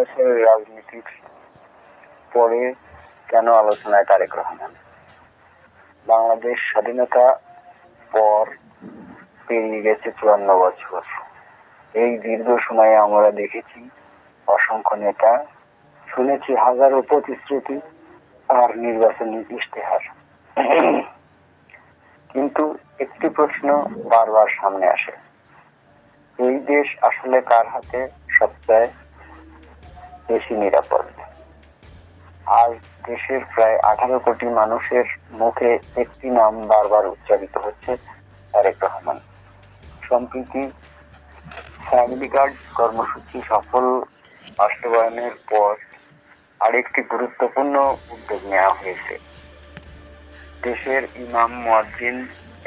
বাংলাদেশের রাজনীতির পরে কেন আলোচনায় তারেক রহমান? বাংলাদেশ স্বাধীনতা পর পেরিয়ে গেছে 54 বছর। এই দীর্ঘ সময়ে আমরা দেখেছি অসংখ্য নেতা, শুনেছি হাজারো প্রতিশ্রুতি আর নির্বাচনী ইশতেহার, কিন্তু একটি প্রশ্ন বারবার সামনে আসে, এই দেশ আসলে কার হাতে সবচেয়ে বেশি নিরাপদ? আজ দেশের প্রায় 18 কোটি মানুষের মুখে একটি নাম বারবার উচ্চারিত হচ্ছে, তারেক রহমান। সম্প্রতি ফ্যামিলি কার্ড কর্মসূচি সফল বাস্তবায়নের পর আরেকটি গুরুত্বপূর্ণ উদ্যোগ নেওয়া হয়েছে। দেশের ইমাম, মুয়াজ্জিন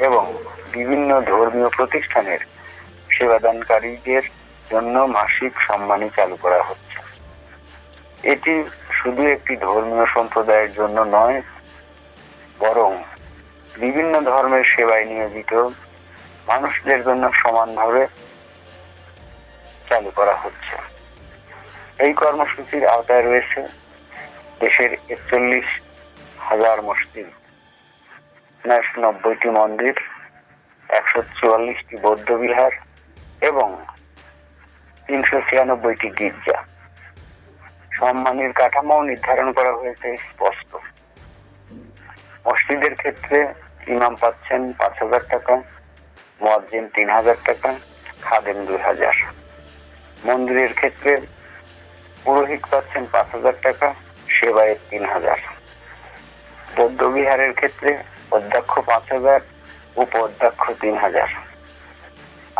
এবং বিভিন্ন ধর্মীয় প্রতিষ্ঠানের সেবাদানকারীদের জন্য মাসিক সম্মানী চালু করা হচ্ছে। এটি শুধু একটি ধর্মীয় সম্প্রদায়ের জন্য নয়, বরং বিভিন্ন ধর্মের সেবায় নিয়োজিত মানুষদের জন্য সমানভাবে চালু করা হচ্ছে। এই কর্মসূচির আওতায় রয়েছে দেশের 41,000 মসজিদ, 90টি মন্দির, 144টি বৌদ্ধ বিহার এবং 396টি গির্জা। সম্মানের কাঠামো নির্ধারণ করা হয়েছে স্পষ্ট। মসজিদের ক্ষেত্রে ইমাম পাচ্ছেন 5,000 টাকা, মুয়াজ্জিন 3,000 টাকা, খাদেম 2,000। মন্দিরের ক্ষেত্রে পুরোহিত পাচ্ছেন 5,000 টাকা, সেবায়েত 3,000। বৌদ্ধ বিহারের ক্ষেত্রে অধ্যক্ষ 5,000, উপ অধ্যক্ষ 3,000।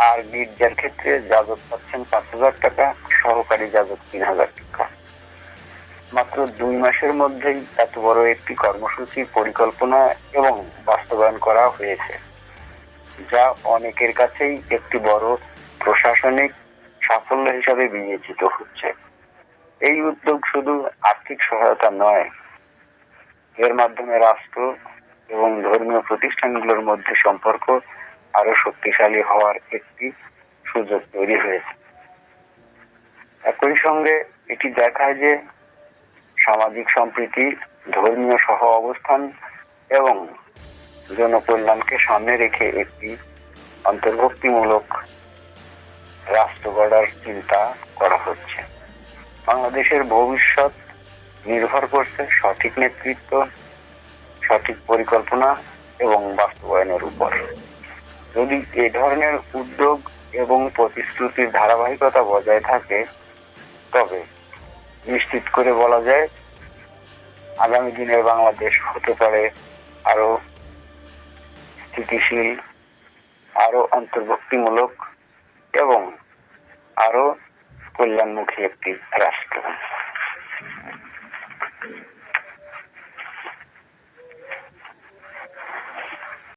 আর গির্জার ক্ষেত্রে যাজক পাচ্ছেন 5,000 টাকা, সহকারী যাজক 3,000 টাকা। মাত্র 2 মাসের মধ্যেই এত বড় একটি কর্মসূচি পরিকল্পনা এবং বাস্তবায়ন করা হয়েছে, যা অনেকের কাছেই একটি বড় প্রশাসনিক সাফল্য হিসাবে বিবেচিত হচ্ছে। এই উদ্যোগ শুধু আর্থিক সহায়তা নয়, এর মাধ্যমে রাষ্ট্র এবং ধর্মীয় প্রতিষ্ঠানগুলোর মধ্যে সম্পর্ক আরো শক্তিশালী হওয়ার একটি সুযোগ তৈরি হয়েছে। একই সঙ্গে এটি দেখায় যে সামাজিক সম্প্রীতি, ধর্মীয় সহ অবস্থান এবং জনকল্যাণকে সামনে রেখে একটি অন্তর্ভুক্তিমূলক রাষ্ট্র গড়ার চিন্তা করা হচ্ছে। বাংলাদেশের ভবিষ্যৎ নির্ভর করছে সঠিক নেতৃত্ব, সঠিক পরিকল্পনা এবং বাস্তবায়নের উপর। যদি এ ধরনের উদ্যোগ এবং প্রতিশ্রুতির ধারাবাহিকতা বজায় থাকে, তবে নিশ্চিত করে বলা যায় আগামী দিনের বাংলাদেশ হতে পারে আরো স্থিতিশীল, আরো অন্তর্ভুক্তিমূলক এবং আরো কল্যাণমুখী একটি রাষ্ট্র।